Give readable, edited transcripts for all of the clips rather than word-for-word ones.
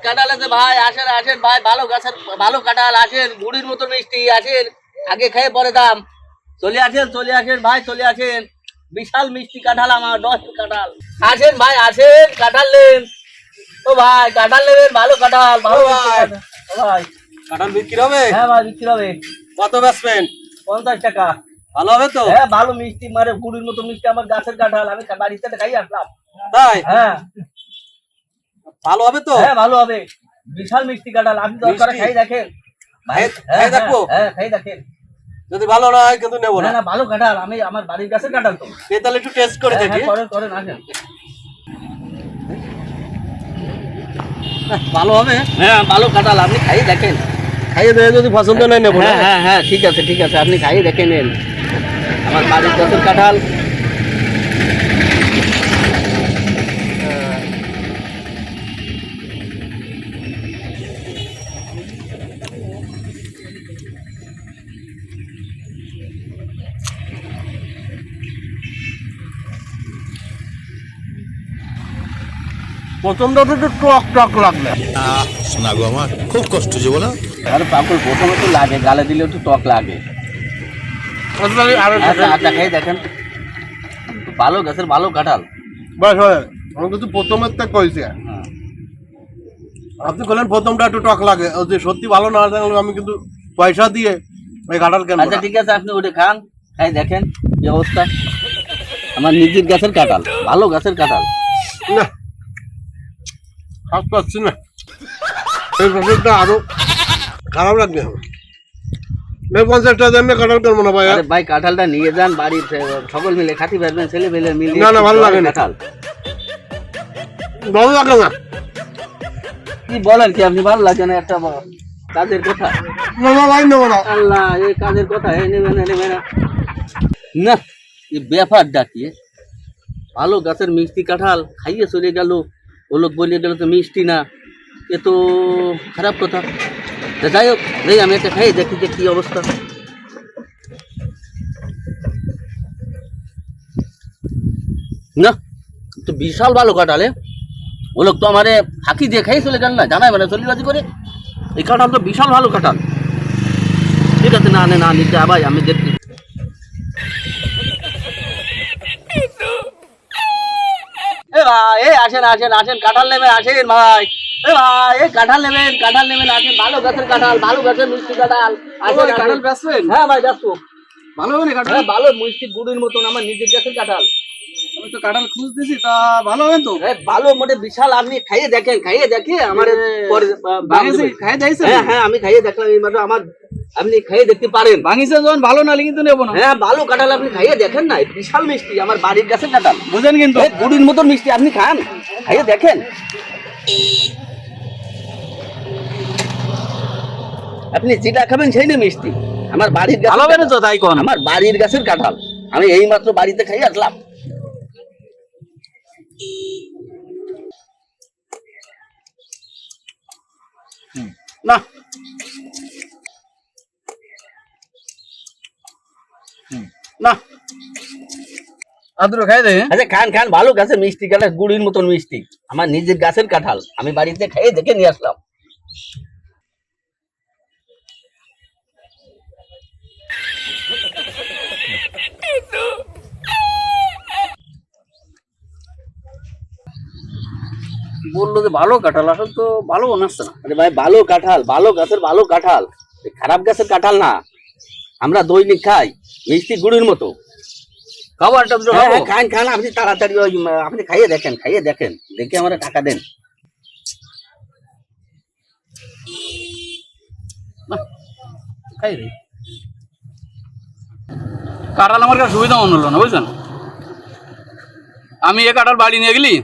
কাঁঠাল আছে ভাই, আসেন আসেন ভাই, ভালো গাছের ভালো কাঁঠাল, আসেন গুড়ির মতো মিষ্টি, আসেন আগে খেয়ে পরে দাম। চলে আসেন ভাই, চলে আসেন, বিশাল মিষ্টি কাঁঠাল আমার, 10 কাঁঠাল। আসেন ভাই আসেন, কাঁঠাল নেন। ও ভাই কাঁঠাল নেবেন, ভালো কাঁঠাল, ভালো ভাই। কাঁঠাল। ও ভাই কাঁঠাল বিক্রি হবে? হ্যাঁ ভাই বিক্রি হবে। কত বেচবেন? 50 টাকা। ভালো হবে তো? হ্যাঁ ভালো মিষ্টি, মানে গুড়ির মতো মিষ্টি, আমার গাছের কাঁঠাল, আমি বাড়িতে খাই আসলাম। তাই? হ্যাঁ ভালো হবে তো? হ্যাঁ ভালো হবে, বিশাল মিষ্টি কাঁঠাল, আপনি দরকার মিষ্টি? খাই দেখেন ভাই। খাই দেখবো? হ্যাঁ খাই দেখেন। যদি ভালো না হয় কিন্তু নেবো না না। না ভালো কাঁঠাল, আমি আমার বাড়ির গাছের কাঁঠাল তো। তাহলে একটু টেস্ট করে হ্যাঁ, দেখি। হ্যাঁ, করেন করেন আসেন। ভালো হবে? হ্যাঁ ভালো কাঁঠাল, আপনি খাই দেখেন। খাইয়ে দেয়, যদি পছন্দ নয় নেবো না। হ্যাঁ হ্যাঁ হ্যাঁ ঠিক আছে ঠিক আছে, আপনি খাই দেখে নেন, আমার বাড়ির গাছের কাঁঠাল। প্রথমটা তো একটু টক টক লাগবে। শোনা গো আমার খুব কষ্ট যে বলো। আর পাকুল প্রথমে তো লাগে, গালে দিলে একটু টক লাগে। আচ্ছা আচ্ছা খাই দেখেন, ভালো গাছের ভালো কাঁঠাল। বাস হয়, আমি কিন্তু প্রথমের তা কইছি। আপনি বললেন প্রথমটা একটু টক লাগে, ও যে সত্যি ভালো না থাকলে আমি কিন্তু পয়সা দিয়ে এই কাঁঠাল কেন? আচ্ছা ঠিক আছে, আপনি ওটা খান, খাই দেখেন কি অবস্থা। আমার নিজের গাছের কাঁঠাল, ভালো গাছের কাঁঠাল। না, খাস পাচ্ছি না, এই ফসলটা আরো খারাপ লাগবে আমার। 50 টাকা দেন না, কাঁঠাল কেন না ভাই? আরে ভাই কাঁঠালটা নিয়ে যান বাড়ি, সকল মিলে খাতি পারবেন, ছেলে মেলে মিলে। না, না, ভালো লাগে না। কাঁঠাল ভালো লাগে না। কি বলেন কি আপনি, ভালো লাগে না একটা কাজের কথা? না না ভাই, নেবো না। আল্লাহ, এই কাজের কথা নেবে না নেবে না না, এই ব্যাপারটা কি? ভালো গাছের মিষ্টি কাঁঠাল খাইয়ে চলে গেল, ও লোক বলে গেল তো মিষ্টি না, এ তো খারাপ কথা। তা যাই হোক, এই আমি একটা খাই দেখি যে কি অবস্থা। না, তো বিশাল ভালো কাঁঠালে, ও লোক তো আমারে ফাঁকি দিয়ে খাই চলে গেল না, জানাই মানে চলিবাজি করে। এই কাঁঠাল তো বিশাল ভালো কাঁঠাল। ঠিক আছে, না না নিতে ভাই, আমি দেখি। এ ভাই, এই আসেন আসেন আসেন, কাঁঠাল নেবেন, আসেন ভাই। এ ভাই, এই কাঁঠাল নেবেন আসেন, ভালো গাছের কাঁঠাল, ভালো গাছের মিষ্টি কাঁঠাল। আসেন কাঁঠাল বেচবেন? হ্যাঁ ভাই বেচবো। ভালো হবে না কাঁঠাল? হ্যাঁ ভালো মিষ্টি গুড়ের মতন, আমার নিজের গাছের কাঁঠাল। আমি তো কাঁঠাল খুঁজতেছি, তা ভালো হবে তো? ভালো মোটে বিশাল, আপনি খাইয়ে দেখেন, খাইয়ে দেখে আমার পরে খাইয়ে দিয়েছে? হ্যাঁ হ্যাঁ আমি খাইয়ে দেখলাম এই মাত্র, আমার আপনি খাইয়ে দেখতে পারেন। ভাঙিছে যখন ভালো না কিন্তু নেবো না। হ্যাঁ ভালো কাঁঠাল, আপনি খাইয়ে দেখেন না, বিশাল মিষ্টি, আমার বাড়ির গাছের কাঁঠাল, বুঝেন কিন্তু? গুড়ির মতন মিষ্টি, আপনি খান, খাইয়ে দেখেন। আপনি যেটা খাবেন সেই না মিষ্টি, আমার বাড়ির গাছের ভালো হবে না কাঁঠাল। তো, তাই কোন? আমার বাড়ির গাছের কাঁঠাল, আমি এই মাত্র বাড়িতে খাই আসলাম। না, না, আদর খাই দে। আচ্ছা খান খান, ভালো গাছের মিষ্টি কাঁঠাল, গুড়ির মতন মিষ্টি, আমার নিজের গাছের কাঁঠাল, আমি বাড়িতে খাইয়ে দেখে নিয়ে আসলাম। বললো যে ভালো কাঁঠাল, আসলে তো ভালো বানাচ্ছে না। আরে ভাই ভালো কাঁঠাল, ভালো গাছের ভালো কাঁঠাল, এই খারাপ গাছের কাঁঠাল না। আমরা দৈনিক খাই মিষ্টি গুড়ির মতো। খাবারটা তো হ্যাঁ খাবো। হ্যাঁ খান খান, আপনি তাড়াতাড়ি ওই আপনি খাইয়ে দেখেন, খাইয়ে দেখেন, দেখে আমার টাকা দেন। খাই দে। কাঁঠাল আমার কাছে সুবিধা মনে হলো না, বুঝছেন? আমি এ কাঁঠাল বাড়ি নিয়ে গেলি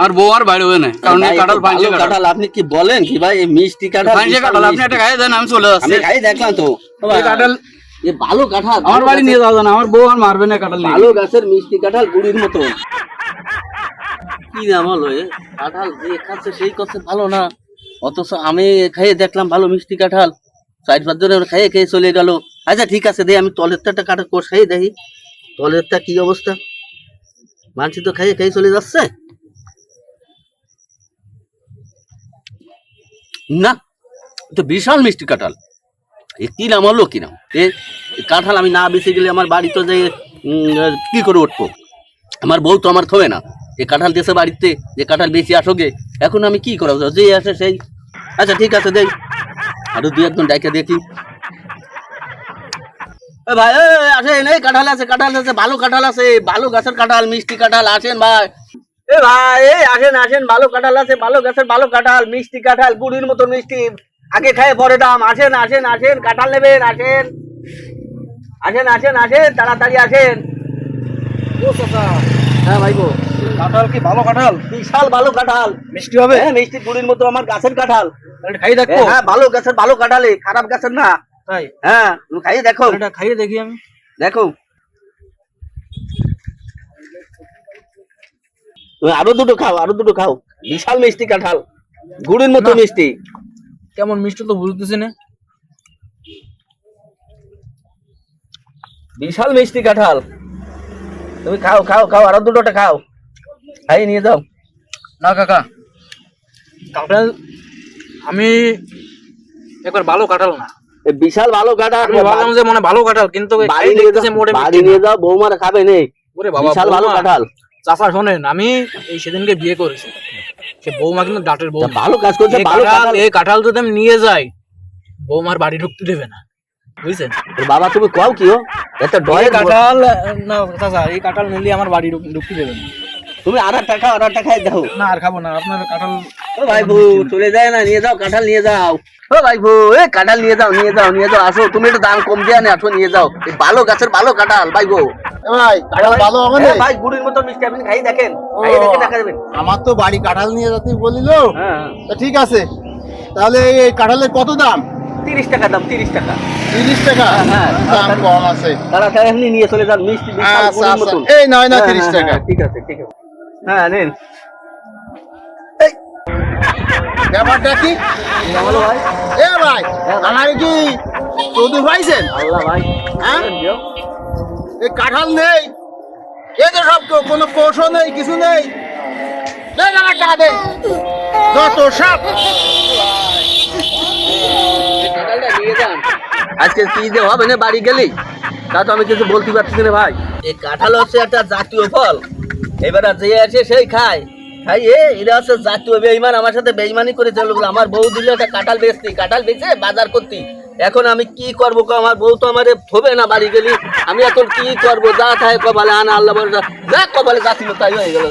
আর বউ আর বাইরে হয়ে নেয়, কারণ এই ভাই, কাঁঠাল এত ফাঁসে ভালো কাঁঠাল। কাঁঠাল, আপনি কি বলেন কি ভাই? এই মিষ্টি কাঁঠাল, ফাঁসে কাঁঠাল, আপনি একটা খাই দেন, আমি চলে যাচ্ছি। আমি খাই দেখলাম তো। এই কাঁঠাল এ ভালো কাঁঠাল, আমার বাড়ি নিয়ে যাওয়া যায় না, আমার বউ আর মারবে না কাঁঠাল নিয়ে। ভালো গাছের মিষ্টি কাঁঠাল গুড়ির মতো। কি নাম হলো এ? কাঁঠাল যে খাচ্ছে সেই করছে ভালো না, অথচ আমি খাইয়ে দেখলাম ভালো মিষ্টি কাঁঠাল, 4-5 জনের খাইয়ে খেয়ে চলে গেল। আচ্ছা ঠিক আছে, দেই আমি তলেরটা একটা কাঁঠাল কষাই দেখি, তলেরটা কি অবস্থা। মানুষ তো খাইয়ে খেয়ে চলে যাচ্ছে। না, তো বিশাল মিষ্টি কাঁঠাল। এ কি নাম হলো, কি নাম এ কাঁঠাল আমি না বেঁচে গেলে আমার বাড়িতে যে কি করে উঠবো, আমার বউ তো আমার থবে না। এ কাঁঠাল দেশে বাড়িতে যে কাঁঠাল বেশি আসোগে, এখন আমি কি করবো, যে আসে সেই। আচ্ছা ঠিক আছে, দেই আরো দুই একজন ডাইকে দেখি। এ ভাই আসেন, এই কাঁঠাল আছে, কাঁঠাল আছে, ভালো কাঁঠাল আছে, ভালো গাছের কাঁঠাল, মিষ্টি কাঁঠাল, আসেন ভাই। এ ভাই এই আসেন আসেন, ভালো কাঁঠাল আছে, ভালো গাছের ভালো কাঁঠাল, মিষ্টি কাঁঠাল, গুড়ির মতো মিষ্টি, আগে খায় পরে দাম। আসেন আসেন আসেন, কাঁঠাল নেবেন, আসেন আসেন আসেন আসেন, তাড়াতাড়ি আসেন। ও চাচা, হ্যাঁ ভাই গো, কাঁঠাল কি ভালো কাঁঠাল? বিশাল ভালো কাঁঠাল, মিষ্টি হবে? হ্যাঁ মিষ্টি গুড়ির মতো আমার গাছের কাঁঠাল। এটা খাইয়ে দেখো। হ্যাঁ ভালো গাছের ভালো কাঁঠাল, খারাপ গাছের না। তাই? হ্যাঁ তুমি খাইয়ে দেখো, এটা খাইয়ে দেখি আমি। দেখো তুমি আরো দুটো খাও, আরো দুটো খাও, বিশাল মিষ্টি কাঁঠাল, গুড়ের মতো না। মিষ্টি। কেমন মিষ্টি তো বুঝতেছি না। বিশাল মিষ্টি কাঁঠাল, তুমি খাও খাও খাও, আরো দুটোটা খাও, খাইয়ে নিয়ে যাও। না কাকা, কাঁঠাল আমি একবার ভালো কাঁঠাল না, এ বিশাল ভালো কাঁঠাল, আমি ভাবলাম যে মনে ভালো কাঁঠাল, কিন্তু বাড়ি নিয়ে যাও, বাড়ি নিয়ে যাও, বৌমারা খাবে নেই। ওরে বাবা, বিশাল ভালো বৌমা। কাঁঠাল। চাচা শোনেন, আমি এই সেদিনকে বিয়ে করেছি, সে বৌমা কিন্তু ডাটের তা বৌমা। ভালো কাজ করছে, ভালো কাঁঠাল। এই কাঁঠাল যদি আমি নিয়ে যাই, বৌমার বাড়ি ঢুকতে দেবে না, বুঝছেন? ওর বাবা তুমি কও কি ও, এত এই ডয়ের কাঁঠাল না চাচা, এই কাঁঠাল নিলে আমার বাড়ি ঢুকতে দেবে না। তুমি আর একটা খাও, আর একটা খাই দাও। না আর খাবো না, আপনার কাঁঠাল। ও ভাই বউ চলে যায় না, নিয়ে যাও কাঁঠাল নিয়ে যাও। ও ভাই বউ এ কাঁঠাল নিয়ে যাও, নিয়ে যাও, নিয়ে যাও, আসো তুমি একটু দাম কম দিয়ে আনে, আসো নিয়ে যাও, এই ভালো গাছের ভালো কাঁঠাল ভাই বউ। ভাই কাঁঠাল ভালো হবে না? ভাই গুড়ির মতো মিষ্টি, আপনি খাই দেখেন, খাই দেখে দেখা দেবেন। আমার তো বাড়ি কাঁঠাল নিয়ে যেতে বলিল। হ্যাঁ তা ঠিক আছে, তাহলে এই কাঁঠালের কত দাম? 30 টাকা দাম, 30 টাকা। 30 টাকা? হ্যাঁ, দাম কম আছে। তাড়াতাড়ি এমনি নিয়ে চলে যান, মিষ্টি বিশাল আচ্ছা গুড়ির আচ্ছা, মতন। এই নয় না হ্যাঁ, 30 হ্যাঁ, টাকা। হ্যাঁ, ঠিক আছে ঠিক আছে, হ্যাঁ নেন। ব্যাপারটা কি? বলো ভাই। এ ভাই, আমার কি চৌধুরী পাইছেন? আল্লাহ ভাই, হ্যাঁ? দিও। এই কাঁঠাল নেই, এই যে সব কোনো কৌশল নেই, কিছু নেই। দে আমার টাকা দে, যত সব। এই কাঁঠালটা নিয়ে যান। আজকে কি যে হবে না বাড়ি গেলেই, তা তো আমি কিছু বলতে পারছি না ভাই। এই কাঁঠাল হচ্ছে একটা জাতীয় ফল, এবার যে আছে সেই খায়, খাই এরা হচ্ছে জাতীয় বেইমান, আমার সাথে বেইমানি করে চলো। আমার বউ দিল একটা কাঁঠাল বেচতি, কাঁঠাল বেচে বাজার করতি, এখন আমি কি করবো, আমার বউ তো আমার থবে না বাড়ি গেলি, আমি এখন কি করবো, যা থাকে কপালে আনা, আল্লাহ যা কপালে যা ছিল তাই হয়ে গেল।